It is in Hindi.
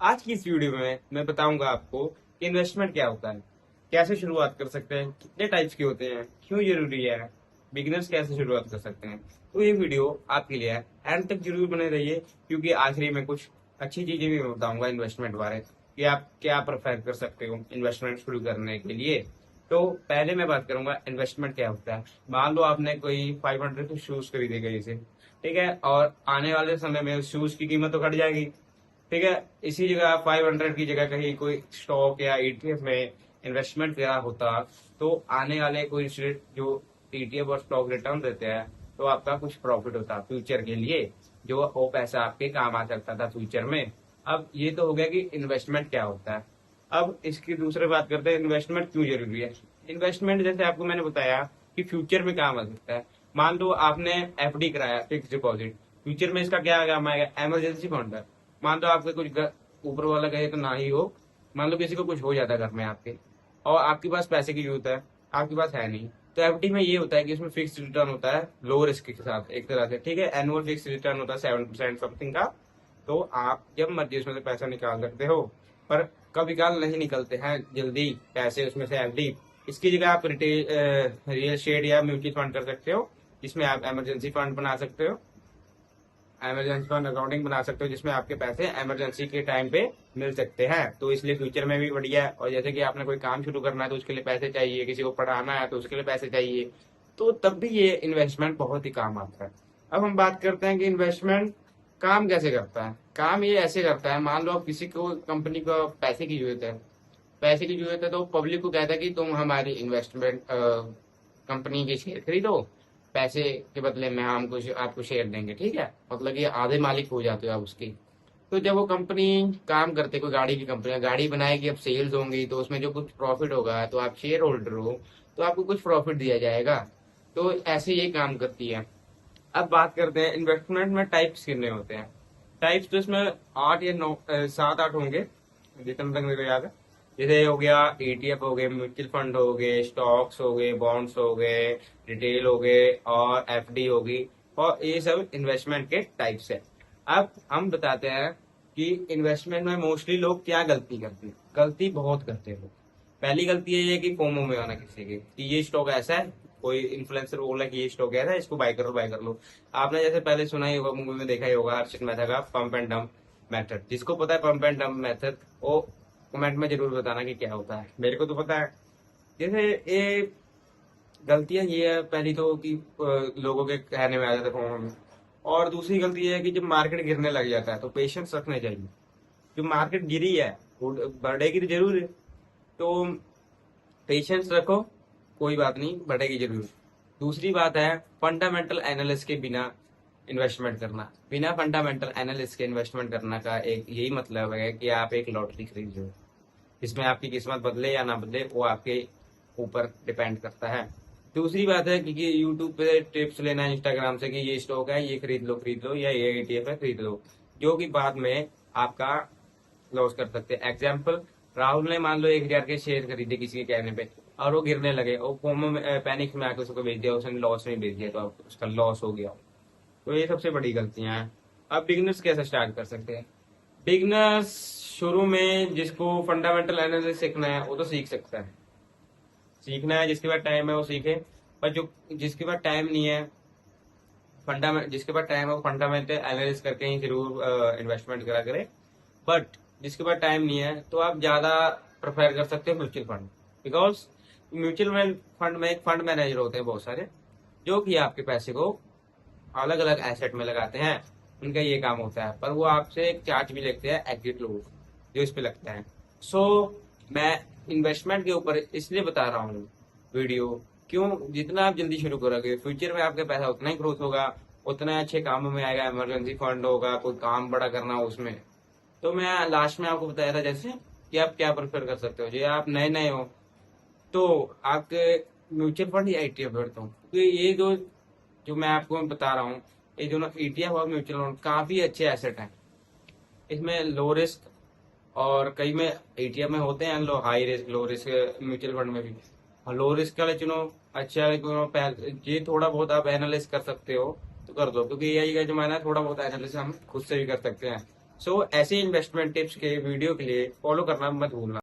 आज की इस वीडियो में मैं बताऊंगा आपको कि इन्वेस्टमेंट क्या होता है, कैसे शुरुआत कर सकते हैं, कितने टाइप्स के होते हैं, क्यों जरूरी है, बिगिनर्स कैसे शुरुआत कर सकते हैं। तो ये वीडियो आपके लिए है, एंड तक जरूर बने रहिए, क्योंकि आखिरी में कुछ अच्छी चीजें भी मैं बताऊंगा इन्वेस्टमेंट बारे कि आप क्या प्रेफर कर सकते हो इन्वेस्टमेंट शुरू करने के लिए। तो पहले मैं बात करूंगा इन्वेस्टमेंट क्या होता है। मान लो आपने कोई 500 के शूज खरीदे गए से, ठीक है, और आने वाले समय में उस शूज की कीमत तो घट जाएगी, ठीक है। इसी जगह 500 की जगह कहीं कोई स्टॉक या ईटीएफ में इन्वेस्टमेंट करा होता, तो आने वाले कोई जो ईटीएफ और स्टॉक रिटर्न देते हैं, तो आपका कुछ प्रॉफिट होता फ्यूचर के लिए, जो वो पैसा आपके काम आ सकता था फ्यूचर में। अब ये तो हो गया कि इन्वेस्टमेंट क्या होता है। अब इसकी दूसरी बात करते हैं, इन्वेस्टमेंट क्यों जरूरी है। इन्वेस्टमेंट जैसे आपको मैंने बताया कि फ्यूचर में काम आ सकता है। मान लो आपने एफडी कराया, फिक्स डिपॉजिट, फ्यूचर में इसका क्या काम आएगा, इमरजेंसी फंड है। मान लो आपके कुछ ऊपर वाला कहे तो ना ही हो, मान लो किसी को कुछ हो जाता है घर में आपके, और आपके पास पैसे की जरूरत है, आपके पास है नहीं, तो एफडी में ये होता है कि इसमें फिक्स रिटर्न होता है लो रिस्क के साथ एक तरह से, ठीक है। एनुअल फिक्स रिटर्न होता है 7% समथिंग का। तो आप जब मर्जी उसमें से पैसा निकाल सकते हो, पर कभी काल नहीं निकलते हैं जल्दी पैसे उसमें से एफडी। इसकी जगह आप रिटेल रियल एस्टेट या म्यूचुअल फंड कर सकते हो, जिसमें आप इमरजेंसी फंड बना सकते हो, इमरजेंसी फंड अकाउंटिंग बना सकते हो, जिसमें आपके पैसे इमरजेंसी के टाइम पे मिल सकते हैं। तो इसलिए फ्यूचर में भी बढ़िया है। और जैसे कि आपने कोई काम शुरू करना है तो उसके लिए पैसे चाहिए, किसी को पढ़ाना है तो उसके लिए पैसे चाहिए, तो तब भी ये इन्वेस्टमेंट बहुत ही काम आता है। अब हम बात करते हैं कि इन्वेस्टमेंट काम कैसे करता है। काम ये ऐसे करता है, मान लो आप किसी को कंपनी को पैसे की जरूरत है, पैसे की जरूरत है, तो पब्लिक को कहता है कि तुम हमारी इन्वेस्टमेंट कंपनी के शेयर खरीदो, पैसे के बदले में हम कुछ आपको शेयर देंगे, ठीक है। मतलब कि आधे मालिक हो जाते हो आप उसकी। तो जब वो कंपनी काम करते, कोई गाड़ी की कंपनी गाड़ी बनाएगी, अब सेल्स होंगी, तो उसमें जो कुछ प्रॉफिट होगा, तो आप शेयर होल्डर हो, तो आपको कुछ प्रॉफिट दिया जाएगा। तो ऐसे ये काम करती है। अब बात करते हैं इन्वेस्टमेंट में टाइप्स कितने होते हैं। टाइप्स तो इसमें 8 या 9 7 8 होंगे, जितना तक मेरे को याद है। जैसे हो गया ईटीएफ हो गए, म्यूचुअल फंड हो गए, स्टॉक्स हो गए, बॉन्ड्स हो गए, रिटेल हो गए, और एफडी होगी। और ये सब इन्वेस्टमेंट के टाइप्स है। अब हम बताते हैं कि इन्वेस्टमेंट में मोस्टली लोग क्या गलती करते हैं। गलती बहुत करते हैं लोग। पहली गलती ये है कि फोमो में आना किसी के कि ये स्टॉक ऐसा है, कोई इन्फ्लुएंसर बोला कि ये स्टॉक ऐसा है, इसको बाय करो बाय कर लो। आपने जैसे पहले सुना ही होगा, मूवी में देखा ही होगा, हर्षित मेहता का पंप एंड डंप मेथड। जिसको पता है पंप एंड डंप मेथड, वो कमेंट में जरूर बताना कि क्या होता है। मेरे को तो पता है। जैसे ये गलतियां ये है, पहली तो कि लोगों के कहने में आ जाते फोमो में। और दूसरी गलती ये है कि जब मार्केट गिरने लग जाता है तो पेशेंस रखने चाहिए। जो मार्केट गिरी है वो बढ़ेगी तो जरूर है, तो पेशेंस रखो, कोई बात नहीं, बढ़ेगी जरूर। दूसरी बात है फंडामेंटल एनालिसिस के बिना इन्वेस्टमेंट करना। बिना फंडामेंटल एनालिसिस के इन्वेस्टमेंट करना का एक यही मतलब है कि आप एक लॉटरी खरीद रहे हो, जिसमें आपकी किस्मत बदले या ना बदले वो आपके ऊपर डिपेंड करता है। दूसरी बात है कि यूट्यूब पे टिप्स लेना है इंस्टाग्राम से कि ये स्टॉक है, ये खरीद लो, या ये ईटीएफ है खरीद लो, जो कि बाद में आपका लॉस कर सकते हैं। एग्जाम्पल, राहुल ने मान लो 1,000 के शेयर खरीदे किसी के कहने पे, और वो गिरने लगे, और फोमो में पैनिक में आकर उसको बेच दिया, उसने लॉस में बेच दिया, तो अब उसका लॉस हो गया। तो ये सबसे बड़ी गलतियां हैं। अब बिगनर्स कैसे स्टार्ट कर सकते हैं। बिगनर्स शुरू में जिसको फंडामेंटल एनालिसिस सीखना है वो तो सीख सकता है, सीखना है जिसके पास टाइम है वो सीखे। पर जो जिसके पास टाइम नहीं है, फंडामेंट जिसके पास टाइम है वो फंडामेंटल एनालिसिस करके ही जरूर इन्वेस्टमेंट करा करे। बट जिसके पास टाइम नहीं है तो आप ज्यादा प्रेफर कर सकते हो mutual fund. Because mutual fund में एक फंड मैनेजर होते हैं बहुत सारे, जो कि आपके पैसे को अलग अलग एसेट में लगाते हैं। उनका ये काम होता है, पर वो आपसे एक चार्ज भी लेते हैं एग्जिट लोग, जो इस पे लगता है। सो मैं इन्वेस्टमेंट के ऊपर इसलिए बता रहा हूँ वीडियो, क्यों, जितना आप जल्दी शुरू करोगे फ्यूचर में आपका पैसा उतना ही ग्रोथ होगा, उतना अच्छे कामों में आएगा। इमरजेंसी फंड होगा, कोई काम बड़ा करना हो उसमें। तो मैं लास्ट में आपको बताया था जैसे कि आप क्या प्रेफर कर सकते हो। जो आप नए नए हो तो आपके म्यूचुअल फंड या ईटीएफ करता हूँ, क्योंकि ये दो जो मैं आपको बता रहा हूँ, ये दोनों ईटीएफ और म्यूचुअल फंड काफी अच्छे एसेट हैं। इसमें लो रिस्क, और कई में ईटीएफ में होते हैं low high risk, low risk mutual fund में भी। और लो रिस्क वाले चुनो, अच्छा वाले चुनो, ये थोड़ा बहुत आप एनालिस कर सकते हो तो कर दो, क्योंकि यही का जमाना है, थोड़ा बहुत एनालिस हम खुद से भी कर सकते हैं। सो ऐसे इन्वेस्टमेंट टिप्स के वीडियो के लिए फॉलो करना मत भूलना।